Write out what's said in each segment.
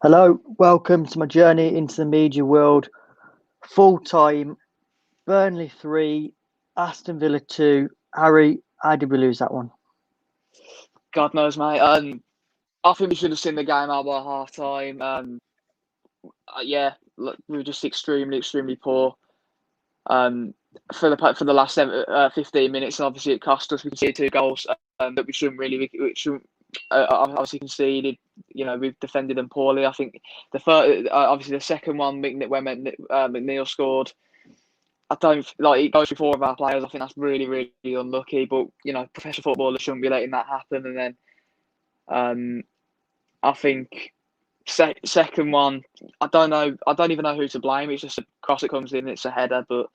Hello, welcome to my journey into the media world. Full time, Burnley 3, Aston Villa 2. Harry, how did we lose that one? God knows, mate. I think we should have seen the game out by half time. Yeah, look, we were just extremely poor. For the last 15 minutes, and obviously it cost us. We conceded two goals that we shouldn't obviously conceded. You know, we've defended them poorly. I think the first, obviously the second one, when McNeil scored. I don't like it goes through four of our players. I think that's really unlucky. But you know, professional footballers shouldn't be letting that happen. And then I think second one, I don't know. I don't even know who to blame. It's just a cross that comes in. It's a header, but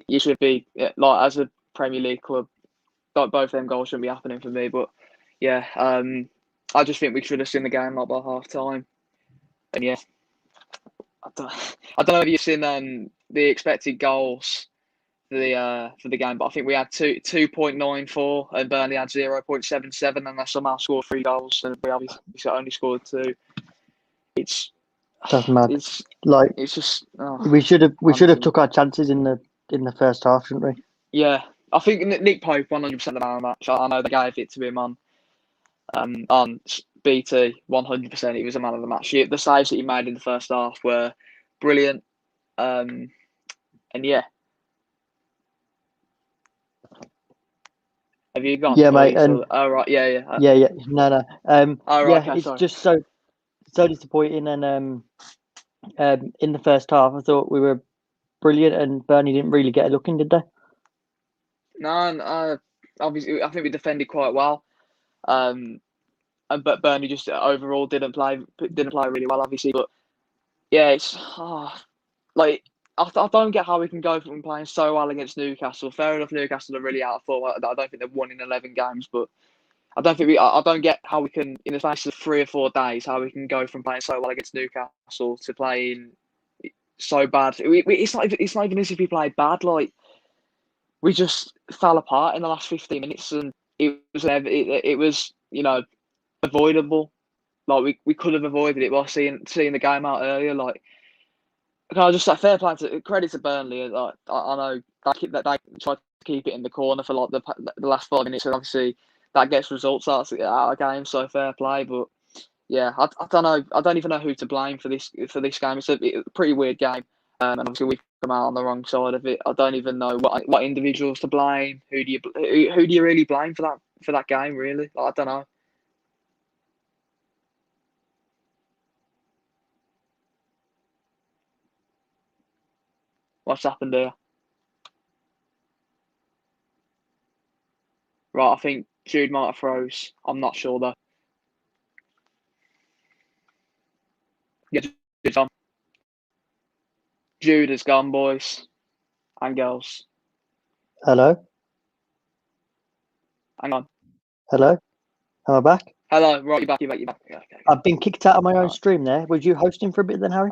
you should be like as a Premier League club. Like both them goals shouldn't be happening for me. But yeah, I just think we should have seen the game like by half time. And yeah, I don't know if you've seen the expected goals for the game, but I think we had 2.94 and Burnley had 0.77, and they somehow scored three goals, and we obviously only scored two. It's That's mad. it's Like it's just we should have honestly. took our chances in the first half, shouldn't we? Yeah, I think Nick Pope 100% the man of the match. I know they gave it to him on BT 100%. He was a man of the match. The saves that he made in the first half were brilliant, and yeah. Have you gone? Yeah, Or are mate. you And still? Oh right, yeah. yeah. No. Oh right, Yeah, okay, it's sorry. just so disappointing. And in the first half, I thought we were brilliant, and Burnley didn't really get a look in, did they? No, obviously I think we defended quite well. But Burnley just overall didn't play really well, obviously. But yeah, it's like I don't get how we can go from playing so well against Newcastle. Fair enough, Newcastle are really out of form. I don't think they've won in 11 games, but I don't get how we can, in the space of 3 or 4 days, how we can go from playing so well against Newcastle to playing so bad. It's not even as if we played bad. Like we just fell apart in the last 15 minutes, and it was avoidable. Like we could have avoided it by seeing the game out earlier. Like, can I just say fair play to credit to Burnley. Like I know that they tried to keep it in the corner for like the last 5 minutes, and obviously that gets results out of game. So fair play, but yeah, I don't know. I don't even know who to blame for this game. It's a pretty weird game, and obviously we've come out on the wrong side of it. I don't even know what individuals to blame. Who do you really blame for that game? Really, I don't know. What's happened there? Right, I think Jude might have froze. I'm not sure though. Yeah, Jude's on. Jude has gone, boys and girls. Hello, Hang on. hello. Am I back? Hello. Right, you're back. Okay. I've been kicked out of my own Right. stream. There, was you hosting for a bit then, Harry?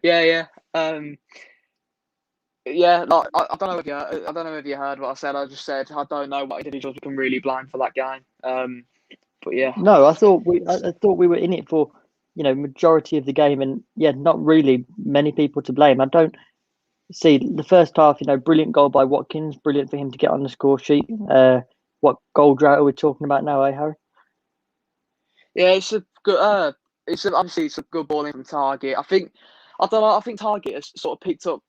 Yeah. Yeah, like, I don't know if you heard what I said. I just said I don't know what individuals we can really blame for that game. But yeah, No, I thought we were in it for, majority of the game, and yeah, not really many people to blame. I don't see the first half. Brilliant goal by Watkins, brilliant for him to get on the score sheet. What goal drought are we talking about now, Harry? yeah, it's a good. Obviously it's a good ball in from Target. I don't know. I think Target has sort of picked up,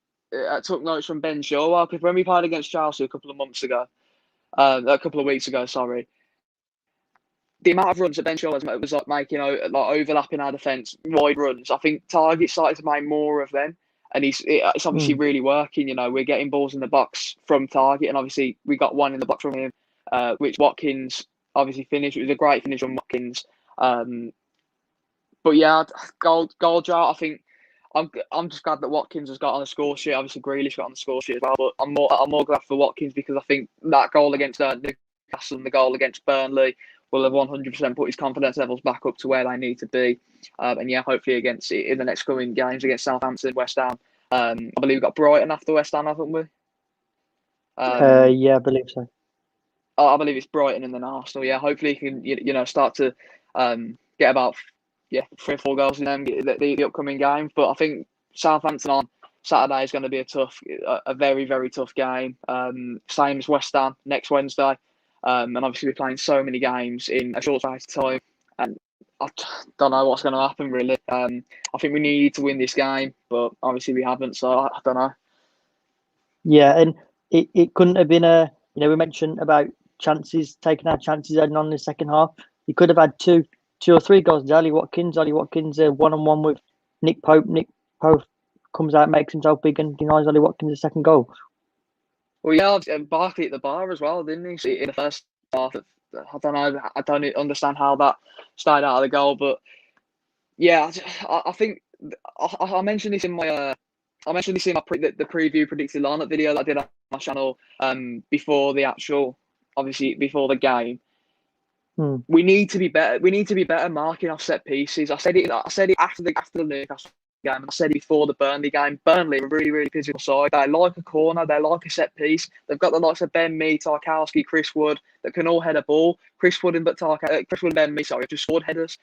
took notes from Ben Chilwell, because when we played against Chelsea a couple of weeks ago, sorry. The amount of runs that Ben Chilwell was like making, like overlapping our defence, wide runs. I think Target started to make more of them, and it's obviously really working. We're getting balls in the box from Target, and obviously we got one in the box from him, which Watkins obviously finished. It was a great finish from Watkins. But yeah, goal drought. I think I'm just glad that Watkins has got on the score sheet. Obviously, Grealish got on the score sheet as well. But I'm more glad for Watkins, because I think that goal against Newcastle and the goal against Burnley will have 100% put his confidence levels back up to where they need to be. And yeah, hopefully in the next coming games against Southampton, West Ham. I believe we've got Brighton after West Ham, haven't we? Yeah, I believe so. I believe it's Brighton and then Arsenal. Yeah, hopefully you can start to get about 3 or 4 goals in them the upcoming games. But I think Southampton on Saturday is going to be a very, very tough game. Same as West Ham next Wednesday. And obviously we're playing so many games in a short space of time. And I don't know what's going to happen, really. I think we need to win this game, but obviously we haven't, so I don't know. Yeah, and it couldn't have been we mentioned about taking our chances on in the second half. You could have had two or three goals. Ollie Watkins one-on-one with Nick Pope. Nick Pope comes out, makes himself big, and denies Ollie Watkins the second goal. Well, yeah, and Barkley at the bar as well, didn't he? In the first half, I don't know. I don't understand how that stayed out of the goal, but yeah, I think I mentioned this in my the preview predicted lineup video that I did on my channel before the game. We need to be better. We need to be better marking off set pieces. I said it after the Newcastle game, and I said it before the Burnley game. Burnley are a really, really physical side. They like a corner. They like a set piece. They've got the likes of Ben Mee, Tarkowski, Chris Wood that can all head a ball. Chris Wood and Ben Mee, sorry, just scored headers.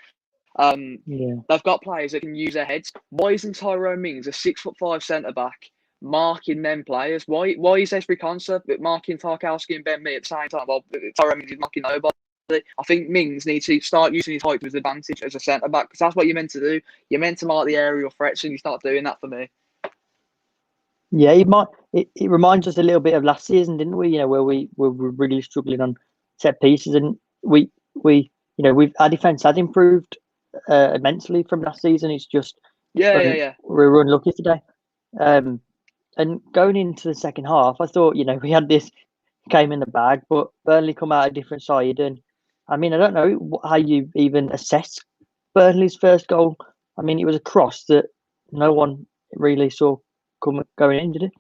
They've got players that can use their heads. Why isn't Tyrone Mings, a 6'5" centre back, marking them players? Why is Esri Konsa marking Tarkowski and Ben Mee at the same time? Well, Tyrone Mings is marking nobody. I think Mings needs to start using his height to his advantage as a centre back, because that's what you're meant to do. You're meant to mark the aerial threats, and he's not doing that for me. Yeah, it reminds us a little bit of last season, didn't we? Where we were really struggling on set pieces, and our defence has improved immensely from last season. It's just we're unlucky today. And going into the second half, I thought we had this game in the bag, but Burnley come out a different side, and I mean, I don't know how you even assess Burnley's first goal. I mean, it was a cross that no one really saw going in, did it?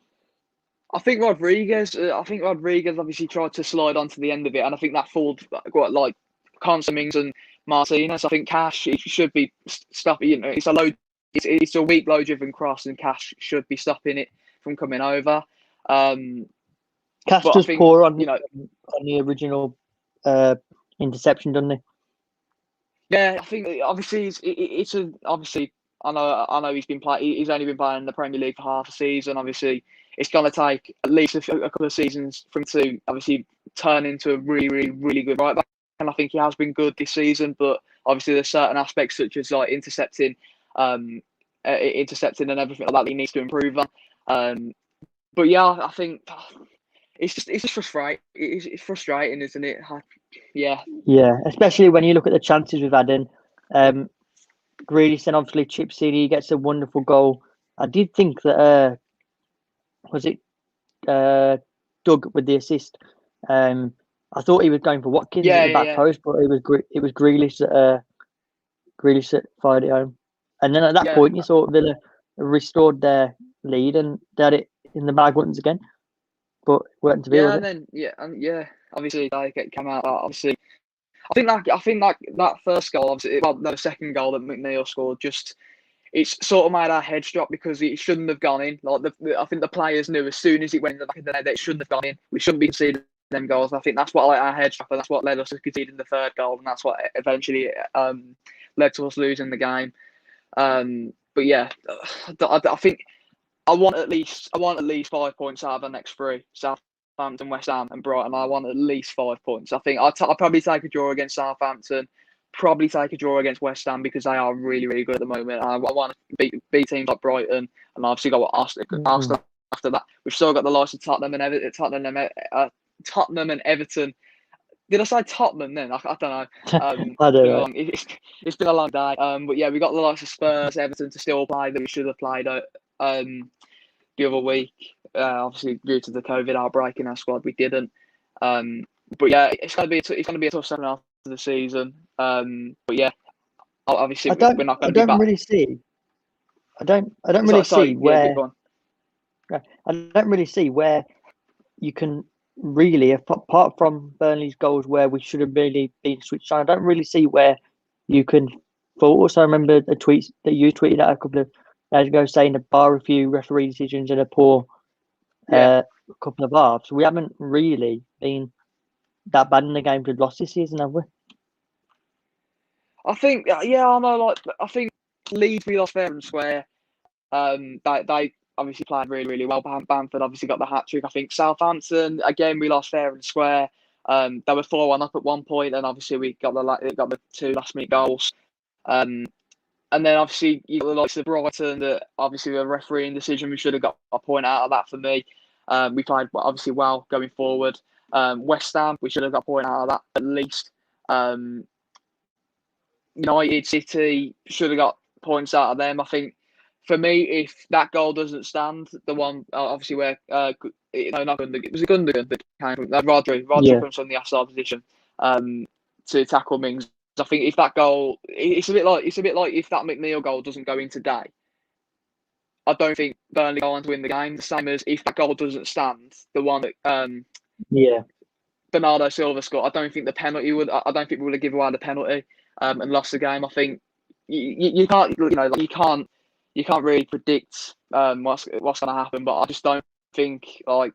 I think Rodriguez obviously tried to slide onto the end of it, and I think that fooled like Konsa, Mings and Martinez. I think Cash should be stopping. It's a weak, low-driven cross, and Cash should be stopping it from coming over. Cash does poor on the original interception, doesn't he? Yeah, I think obviously I know he's only been playing in the Premier League for half a season. Obviously, it's going to take at least a couple of seasons for him to obviously turn into a really, really, really good right back. And I think he has been good this season, but obviously there's certain aspects such as like intercepting and everything like that he needs to improve on. But yeah, I think it's just frustrating. It's frustrating, isn't it? Yeah, especially when you look at the chances we've had in. Grealish and obviously Chip City gets a wonderful goal. I did think that was it Doug with the assist. I thought he was going for Watkins at the back post, but it was Grealish that fired it home. And then at that point, you saw Villa restored their lead and they had it in the bag once again. But it weren't to be. Obviously they came out. Obviously, I think that first goal, obviously, the second goal that McNeil scored, it's sort of made our heads drop because it shouldn't have gone in. I think the players knew as soon as it went in the back of the net that it shouldn't have gone in. We shouldn't be conceding them goals. I think that's what our heads dropped, and that's what led us to conceding the third goal, and that's what eventually led to us losing the game. But yeah, I think I want at least 5 points out of the next three: Southampton, West Ham, and Brighton. I want at least 5 points. I think I'll probably take a draw against Southampton. Probably take a draw against West Ham because they are really, really good at the moment. I want to beat teams like Brighton, and obviously got Arsenal after that. We've still got the likes of Tottenham and Everton. Did I say Tottenham then? I don't know. I don't know. It's been a long day. But yeah, we got the likes of Spurs, Everton to still play that we should have played the other week. Obviously, due to the COVID outbreak in our squad, we didn't. But yeah, it's gonna be a tough second half of the season. But yeah, obviously we're not going to be back. I don't really see where. I don't really see where you can really, apart from Burnley's goals where we should have really been switched on. I don't really see where you can fault us. I remember a tweet that you tweeted out a couple of days ago saying the bar a few referee decisions and a poor couple of halves. We haven't really been that bad in the games we've lost this season, have we? I think, yeah, I know. Like, I think Leeds we lost fair and square. They obviously played really, really well. Bamford obviously got the hat trick. I think Southampton again we lost fair and square. They were 4-1 up at one point, and obviously we got the 2 last minute goals. And then obviously you got the likes of Brighton, that obviously a refereeing decision. We should have got a point out of that for me. We played obviously well going forward. West Ham, we should have got a point out of that at least. United City should have got points out of them. I think for me, if that goal doesn't stand, the one obviously where not Gundogan, it was a Gundogan that came from Rodri comes from the offside position to tackle Mings. I think if that goal, it's a bit like if that McNeil goal doesn't go in today, I don't think Burnley go on to win the game. The same as if that goal doesn't stand, the one that Bernardo Silva scored, I don't think the penalty would. I don't think we would have given away the penalty and lost the game. I think you can't you can't really predict what's going to happen, but I just don't think like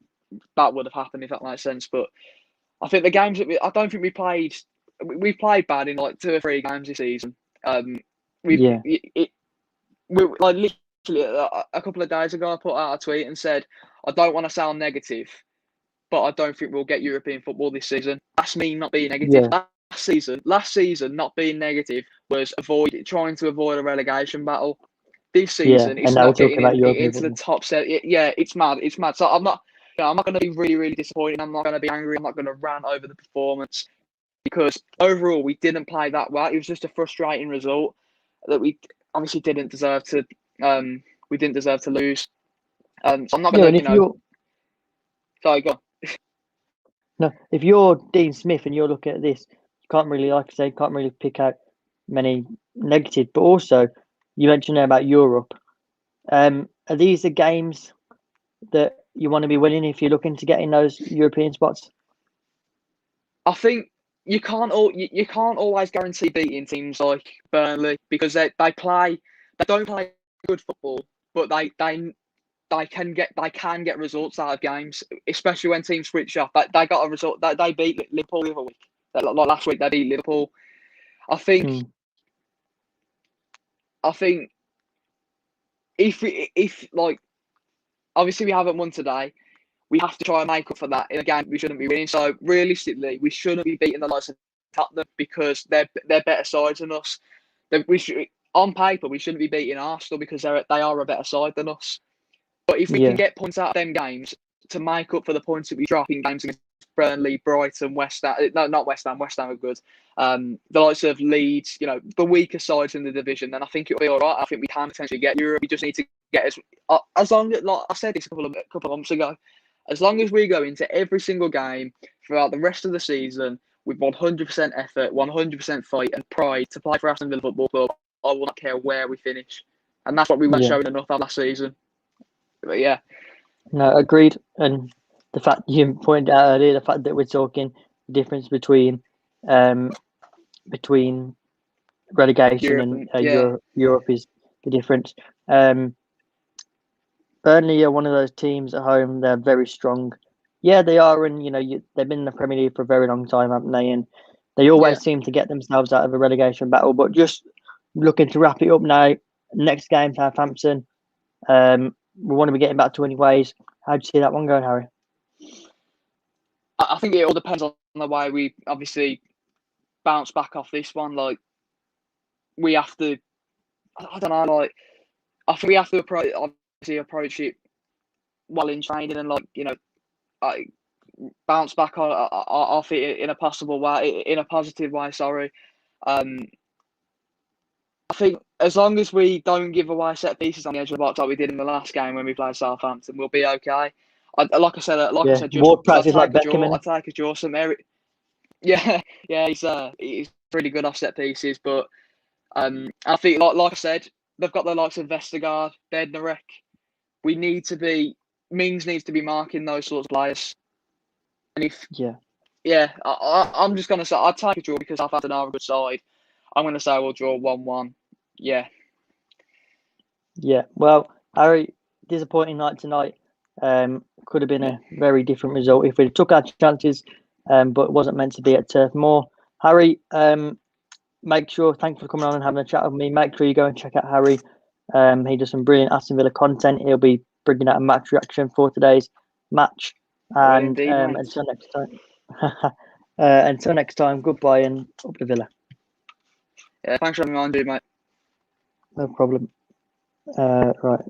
that would have happened, if that makes sense. But I think the games that I don't think we played bad in like 2 or 3 games this season. We like literally a couple of days ago I put out a tweet and said I don't want to sound negative, but I don't think we'll get European football this season. That's me not being negative. Yeah. Last season, not being negative was trying to avoid a relegation battle. This season, it's not getting into the top set. It's mad. It's mad. So I'm not going to be really, really disappointed. I'm not going to be angry. I'm not going to rant over the performance because overall we didn't play that well. It was just a frustrating result that we obviously didn't deserve to. We didn't deserve to lose. So I'm not going to. Sorry, go on. No, if you're Dean Smith and you're looking at this, you can't really, like I say, can't really pick out many negatives. But also, you mentioned there about Europe. Are these the games that you want to be winning if you're looking to get in those European spots? I think you can't always guarantee beating teams like Burnley because they don't play good football, but they can get results out of games, especially when teams switch off. They got a result. They beat Liverpool the other week. Like last week, they beat Liverpool. I think if like obviously we haven't won today, we have to try and make up for that in a game we shouldn't be winning. So realistically, we shouldn't be beating the likes of Tottenham because they're better sides than us. On paper we shouldn't be beating Arsenal because they are a better side than us. But if we can get points out of them games to make up for the points that we drop in games against Burnley, Brighton, West Ham, no, not West Ham, West Ham are good. The likes of Leeds, the weaker sides in the division, then I think it'll be all right. I think we can potentially get Europe. We just need to get as long as, like I said this a couple of months ago, as long as we go into every single game throughout the rest of the season with 100% effort, 100% fight and pride to play for Aston Villa Football Club, I will not care where we finish. And that's what we were showing enough of last season. But yeah. No, agreed. And the fact you pointed out earlier, the fact that we're talking the difference between relegation and Europe is the difference. Burnley are one of those teams at home. They're very strong. Yeah, they are, and they've been in the Premier League for a very long time, haven't they? And they always seem to get themselves out of a relegation battle. But just looking to wrap it up now, next game, Southampton. We want to be getting back to winning ways. How do you see that one going, Harry? I think it all depends on the way we obviously bounce back off this one. Like, we have to, I don't know, like, I think we have to approach it well in training and, bounce back off it in a possible way, in a positive way, sorry. I think as long as we don't give away set pieces on the edge of the box like we did in the last game when we played Southampton, we'll be okay. Like I said, Ward practice like Beckham. I'd take a draw. Some Eric. Yeah, he's really good off set pieces, but I think like I said, they've got the likes of Vestergaard, Bednarek. Mings needs to be marking those sorts of players. And I'm just gonna say I'd take a draw because Southampton are a good side. I'm gonna say we'll draw 1-1. Yeah. Well, Harry, disappointing night tonight. Could have been a very different result if we took our chances, but it wasn't meant to be at Turf Moor. Harry, thanks for coming on and having a chat with me. Make sure you go and check out Harry. He does some brilliant Aston Villa content. He'll be bringing out a match reaction for today's match. And indeed, mate. until next time, goodbye and up the Villa. Yeah, thanks for having me on, dude, mate. No problem. Right.